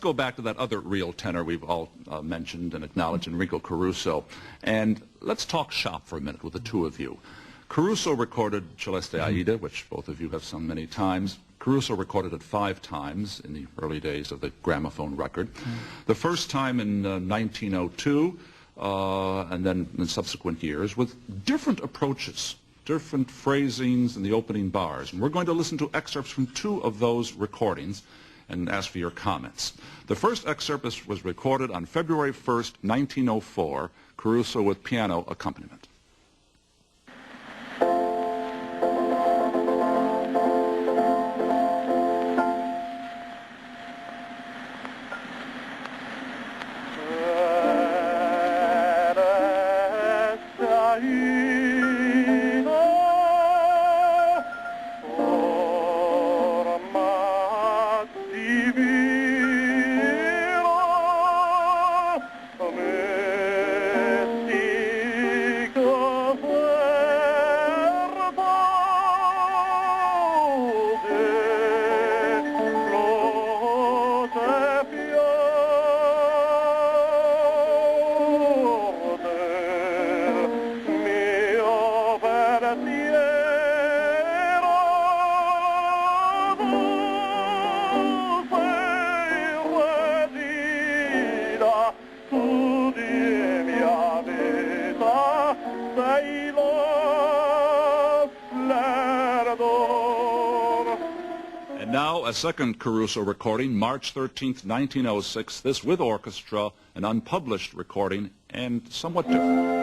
go back to that other real tenor we've all mentioned and acknowledged, Enrico Caruso, and let's talk shop for a minute with the two of you. Caruso recorded Celeste Aida, which both of you have sung many times. Caruso recorded it 5 times in the early days of the gramophone record. The first time in 1902, and then in subsequent years, with different approaches, different phrasings in the opening bars. And we're going to listen to excerpts from 2 of those recordings and ask for your comments. The first excerpt was recorded on February 1st, 1904, Caruso with piano accompaniment. Now, a second Caruso recording, March 13th, 1906, this with orchestra, an unpublished recording, and somewhat different.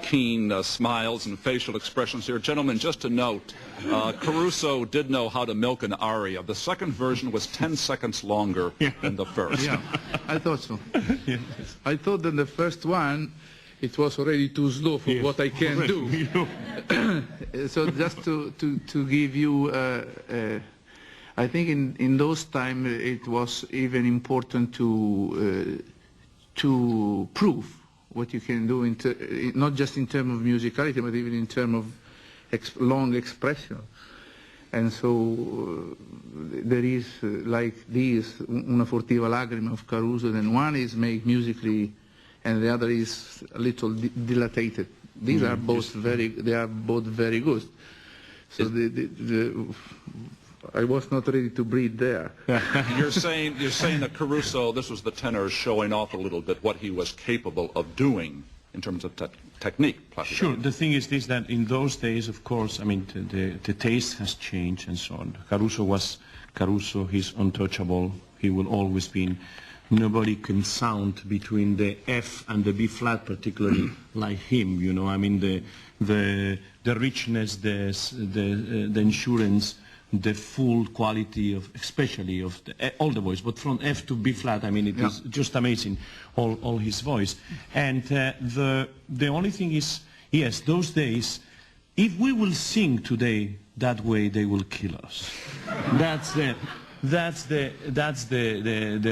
Keen smiles and facial expressions here. Gentlemen, just to note, Caruso did know how to milk an aria. The second version was 10 seconds longer than the first. Yeah, I thought so. I thought that the first one, it was already too slow for what I can do. So just to give you, I think in those times it was even important to prove what you can do, not just in terms of musicality, but even in terms of long expression. And so there is like this, Una furtiva lacrima of Caruso, then one is made musically, and the other is a little dilated. These are both very good. So I was not ready to breathe there. You're saying that Caruso, this was the tenor showing off a little bit what he was capable of doing in terms of technique. Sure. The thing is this, that in those days, of course, I mean, the taste has changed and so on. Caruso was Caruso. He's untouchable. He will always be. Nobody can sound between the F and the B flat, particularly like him. You know, I mean, the richness, the insurance, the full quality of, especially of all the voice, but from F to B flat, I mean, it is just amazing, all his voice. And the only thing is, yes, those days, if we will sing today that way, they will kill us. That's the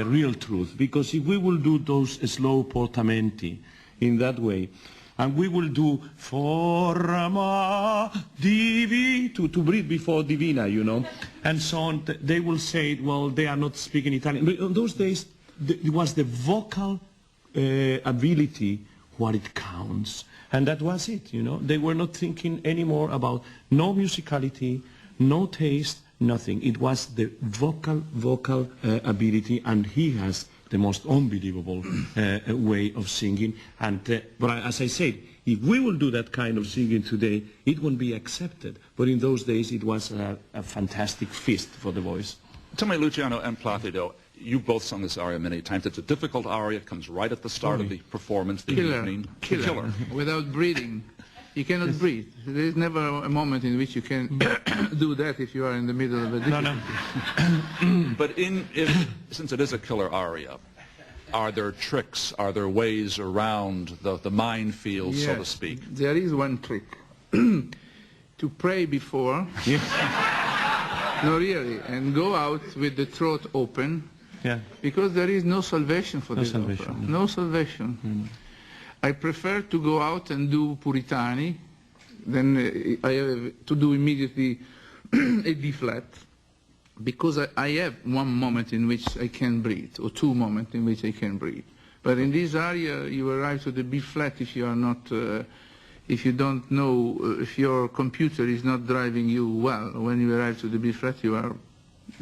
real truth. Because if we will do those slow portamenti in that way, and we will do forma divi to breathe before divina, you know, and so on. They will say, well, they are not speaking Italian. But in those days, it was the vocal ability what it counts. And that was it, you know. They were not thinking anymore about no musicality, no taste, nothing. It was the vocal ability, and he has the most unbelievable way of singing. And but as I said, if we will do that kind of singing today, it won't be accepted. But in those days, it was a fantastic feast for the voice. Tell me, Luciano and Placido, you both sung this aria many times. It's a difficult aria. It comes right at the start of the performance, the evening. Killer. Without breathing. You cannot breathe. There is never a moment in which you can do that if you are in the middle of a difficulty. But since it is a killer aria, are there tricks, are there ways around the minefield, so to speak? There is one trick. To pray before. No, really. And go out with the throat open. Yeah. Because there is no salvation for this opera. No salvation. I prefer to go out and do Puritani than I have to do immediately a D flat, because I have one moment in which I can breathe, or two moments in which I can breathe. But in this area, you arrive to the B flat if you are not, if you don't know, if your computer is not driving you well. When you arrive to the B flat, you are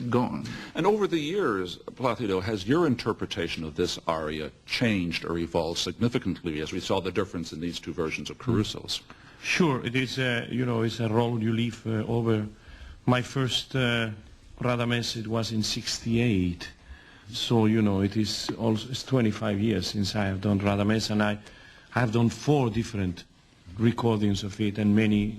gone. And over the years, Placido, has your interpretation of this aria changed or evolved significantly as we saw the difference in these two versions of Caruso's? Sure, it is, you know, it's a role you live over. My first Radames, it was in '68. So, you know, it's 25 years since I have done Radames, and I have done 4 different recordings of it and many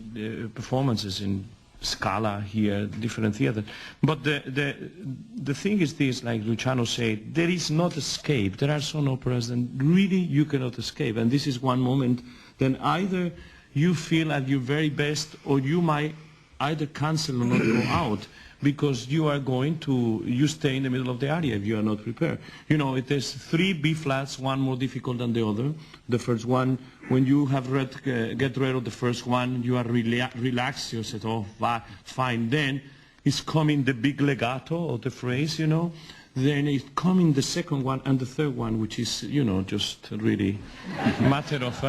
performances in Scala here, different theater. But the thing is this, like Luciano said, there is not escape. There are some operas that really you cannot escape. And this is one moment then either you feel at your very best, or you might either cancel or not go out, because you are going to, you stay in the middle of the aria if you are not prepared. You know, it is 3 B flats, one more difficult than the other. The first one, when you have get rid of the first one, you are relaxed, you said, oh, fine. Then is coming the big legato of the phrase, you know. Then is coming the second one and the third one, which is, you know, just really matter of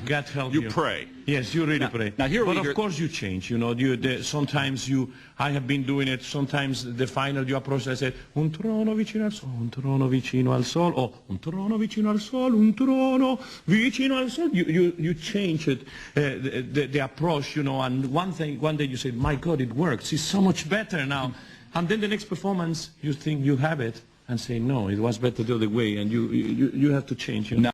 God help you. You pray. Yes, you really pray. Now here but of course you change, you know. Sometimes I have been doing it, sometimes the final you approach, I say, un trono vicino al sol, un trono vicino al sol, or un trono vicino al sol, un trono vicino al sol. You change it, the approach, you know, and one day you say, my God, it works, it's so much better now. And then the next performance, you think you have it, and say, no, it was better the other way, and you have to change. You know?